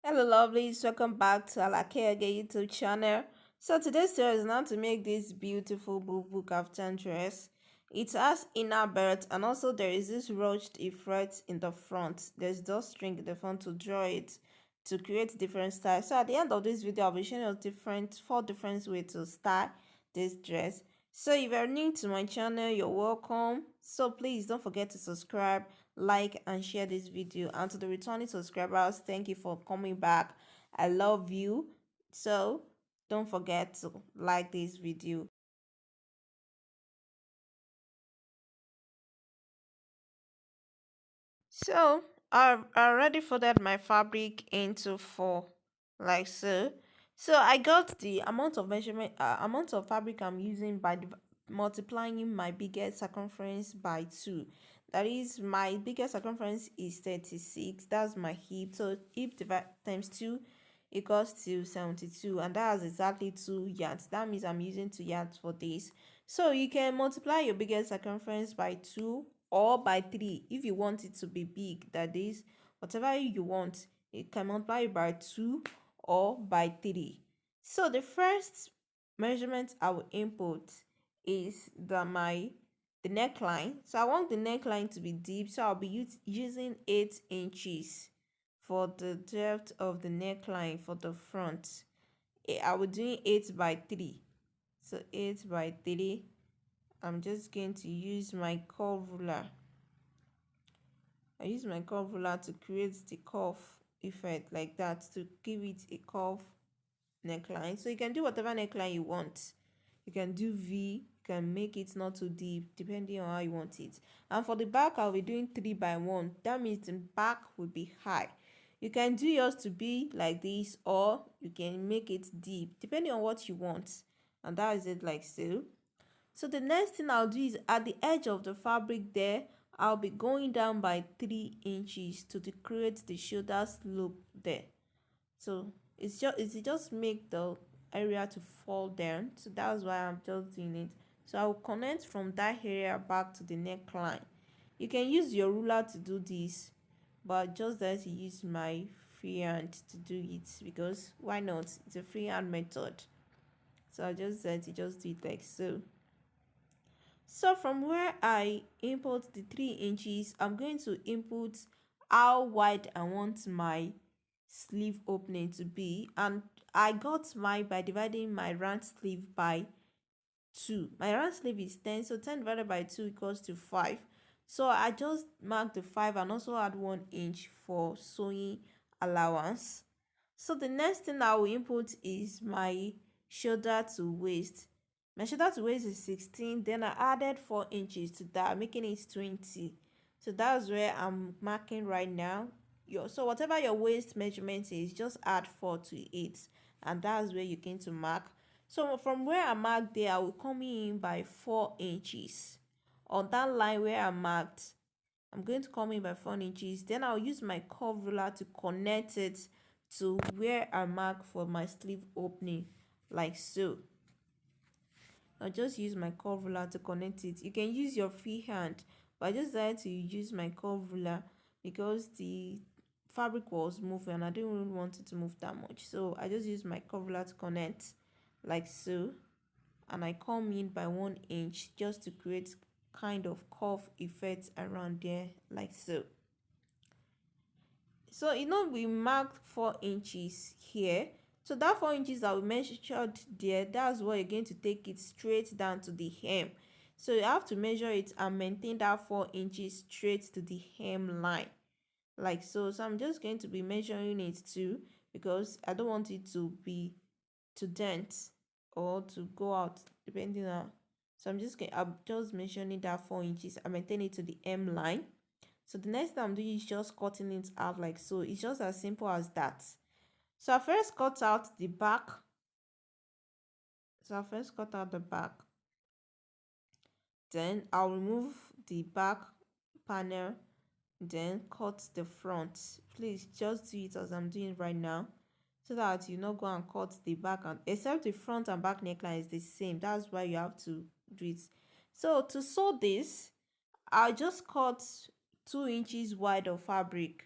Hello lovelies, welcome back to Alake YouTube channel. So today's tutorial is now to make this beautiful bubu kaftan dress. It has inner belt and also there is this ruched effect in the front. There's drawstring in the front to draw it to create different styles. So at the end of this video, I'll be showing you four different ways to style this dress. So if you're new to my channel, you're welcome. So please don't forget to subscribe, like and share this video. And to the returning subscribers, thank you for coming back. I love you. So don't forget to like this video. So I've already folded my fabric into four, like so. So I got the amount of fabric I'm using by multiplying my biggest circumference by 2. That is, my biggest circumference is 36. That's my hip. So hip divided times 2 equals to 72, and that's exactly 2 yards. That means I'm using 2 yards for this. So you can multiply your biggest circumference by 2 or by 3 if you want it to be big. That is, whatever you want, you can multiply it by 2 or by 3. So the first measurement I will input is the neckline. So I want the neckline to be deep, so I'll be using 8 inches for the depth of the neckline for the front. I will do 8 by 3. So 8 by 3. I'm just going to use my curve ruler. I use my curve ruler to create the curve effect like that, to give it a curve neckline. So you can do whatever neckline you want. You can do V, you can make it not too deep depending on how you want it. And for the back, I'll be doing 3 by 1. That means the back will be high. You can do yours to be like this, or you can make it deep depending on what you want. And that is it, like so. So the next thing I'll do is at the edge of the fabric there, I'll be going down by 3 inches to create the shoulder slope there. So it just make the area to fall down. So that's why I'm just doing it. So I will connect from that area back to the neckline. You can use your ruler to do this, but just that to use my freehand to do it, because why not? It's a freehand method. So I just said to just do it like so. So from where I input the 3 inches, I'm going to input how wide I want my sleeve opening to be, and I got mine by dividing my round sleeve by 2. My round sleeve is 10, so 10 divided by 2 equals to 5. So I just mark the 5 and also add 1 inch for sewing allowance. So the next thing I will input is my shoulder to waist. My shoulder to waist is 16, then I added 4 inches to that, making it 20. So that's where I'm marking right now. So whatever your waist measurement is, just add 4 to it, and that's where you're going to mark. So from where I marked there, I will come in by 4 inches. On that line where I marked, I'm going to come in by 4 inches. Then I'll use my curve ruler to connect it to where I mark for my sleeve opening, like so. I'll just use my curve ruler to connect it. You can use your free hand, but I just decided to use my curve ruler because the fabric was moving and I didn't really want it to move that much. So I just use my curve ruler to connect, like so. And I come in by 1 inch just to create kind of curve effect around there, like so. So we marked 4 inches here. So that 4 inches that we measured there, that's what you're going to take it straight down to the hem. So you have to measure it and maintain that 4 inches straight to the hem line, like so. So I'm just going to be measuring it too, because I don't want it to dent or to go out depending on. So I'm just measuring that 4 inches and maintain it to the hem line. So the next thing I'm doing is just cutting it out like so. It's just as simple as that. So I first cut out the back. Then I'll remove the back panel. Then cut the front. Please just do it as I'm doing right now, so that you not go and cut the back, and except the front and back neckline is the same. That's why you have to do it. So to sew this, I'll just cut 2 inches wide of fabric.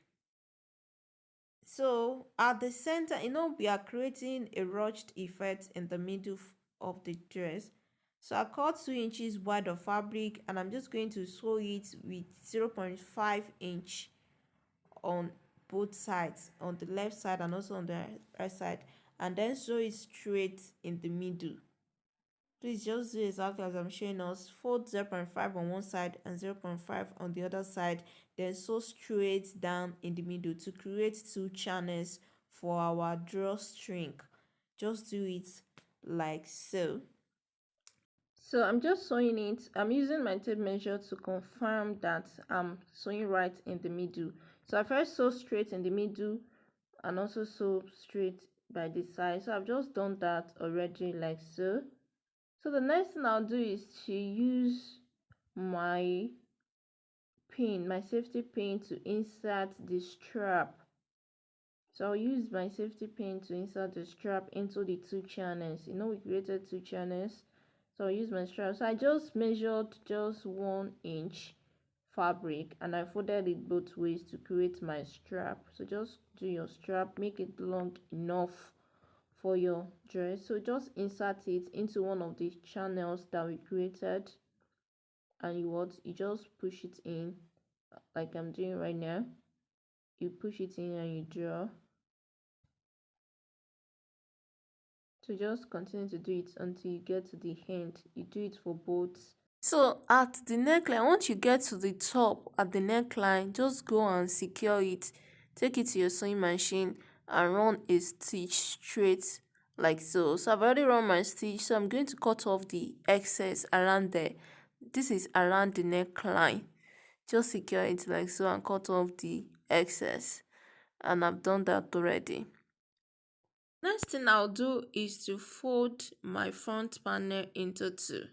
So at the center, we are creating a ruched effect in the middle of the dress. So I cut 2 inches wide of fabric, and I'm just going to sew it with 0.5 inch on both sides, on the left side and also on the right side, and then sew it straight in the middle. Please just do exactly as I'm showing us. Fold 0.5 on one side and 0.5 on the other side, then sew straight down in the middle to create 2 channels for our drawstring. Just do it like so. So I'm just sewing it. I'm using my tape measure to confirm that I'm sewing right in the middle. So I first sew straight in the middle and also sew straight by the side. So I've just done that already like so. So the next thing I'll do is to use my pin, my safety pin, to insert the strap. So I'll use my safety pin to insert the strap into the 2 channels. We created 2 channels. So I'll use my strap. So I just measured just 1 inch fabric and I folded it both ways to create my strap. So just do your strap, make it long enough for your dress. So just insert it into one of the channels that we created, and you just push it in like I'm doing right now. You push it in and you draw. So just continue to do it until you get to the end. You do it for both. So at the neckline, once you get to the top at the neckline, just go and secure it. Take it to your sewing machine and run a stitch straight like so. So I've already run my stitch, so I'm going to cut off the excess around there. This is around the neckline. Just secure it like so and cut off the excess. And I've done that already. Next thing I'll do is to fold my front panel into 2.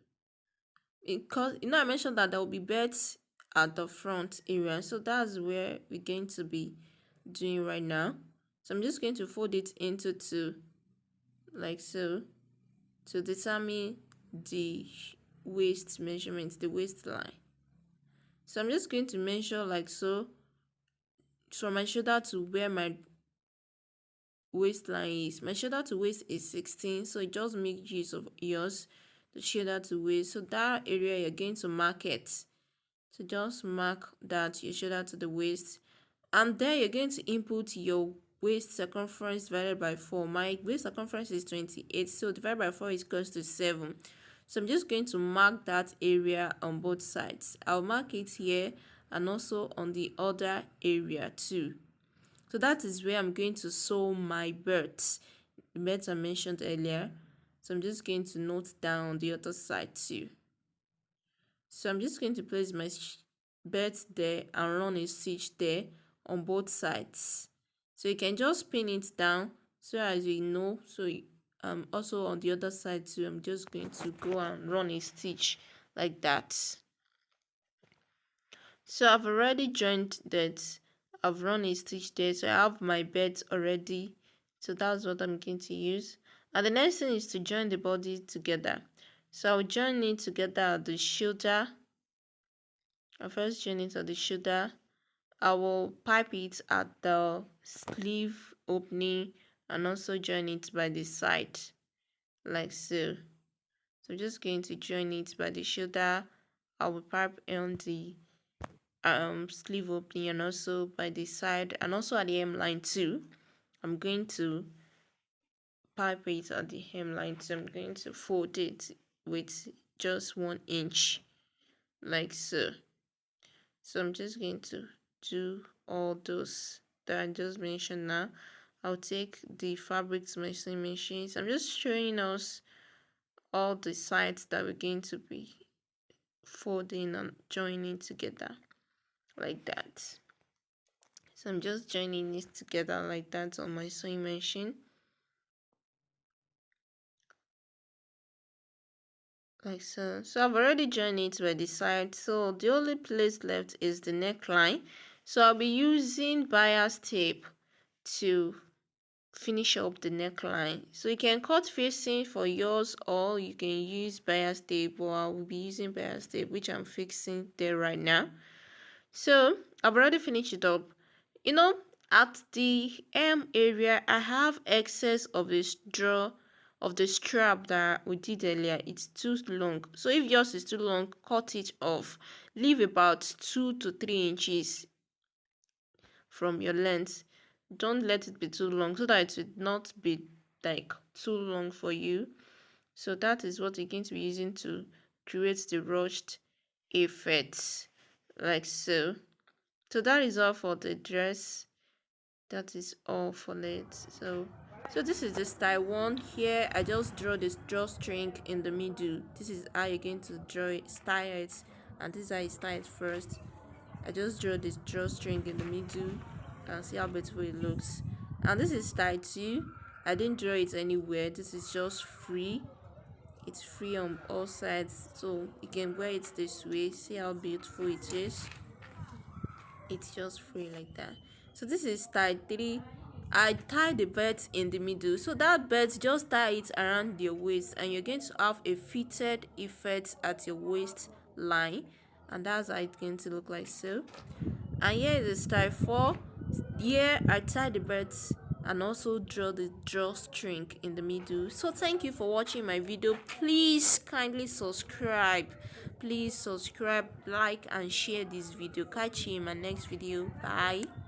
Because I mentioned that there will be beds at the front area, so that's where we're going to be doing right now. So I'm just going to fold it into 2 like so to determine the waist measurement, the waistline. So I'm just going to measure like so from my shoulder to where my waistline is. My shoulder to waist is 16, so just make use of yours, the shoulder to waist. So that area you're going to mark it. So just mark that, your shoulder to the waist, and then you're going to input your waist circumference divided by 4. My waist circumference is 28, so divided by 4 is equals to 7. So I'm just going to mark that area on both sides. I'll mark it here and also on the other area too. So that is where I'm going to sew my birds, the birds I mentioned earlier. So I'm just going to note down on the other side too. So I'm just going to place my birds there and run a stitch there on both sides. So you can just pin it down so as you know. So also on the other side too, I'm just going to go and run a stitch like that. So I've already joined that. I've run a stitch there, so I have my birds already. So that's what I'm going to use. And the next thing is to join the body together. So I'll join it together at the shoulder. I'll first join it at the shoulder. I will pipe it at the sleeve opening and also join it by the side like so. So I'm just going to join it by the shoulder. I will pipe on the sleeve opening and also by the side and also at the hemline too. I'm going to pipe it at the hemline, so I'm going to fold it with just 1 inch like so. So I'm just going to do all those that I just mentioned now. I'll take the fabric to my sewing machine. So I'm just showing us all the sides that we're going to be folding and joining together like that. So I'm just joining it together like that on my sewing machine. Like so. So I've already joined it by the side. So the only place left is the neckline. So I'll be using bias tape to finish up the neckline. So you can cut facing for yours or you can use bias tape, or I will be using bias tape, which I'm fixing there right now. So I've already finished it up. At the hem area, I have excess of this draw of the strap that we did earlier. It's too long. So if yours is too long, cut it off. Leave about 2 to 3 inches from your length. Don't let it be too long so that it will not be like too long for you. So that is what you're going to be using to create the rushed effects, like so. So that is all for the dress. That is all for it. So this is the style one. Here I just draw this drawstring in the middle. This is how you're going to draw it, style it, and this is how you style it first. I just draw this drawstring in the middle and see how beautiful it looks. And this is style 2. I didn't draw it anywhere. This is just free. It's free on all sides, so you can wear it this way. See how beautiful it is. It's just free like that. So this is style 3. I tie the belt in the middle, so that belt, just tie it around your waist and you're going to have a fitted effect at your waist line, and that's how it's going to look like. So, and here is the style 4. Here I tie the belt and also draw the drawstring in the middle. So thank you for watching my video. Please kindly subscribe. Please subscribe, like and share this video. Catch you in my next video. Bye.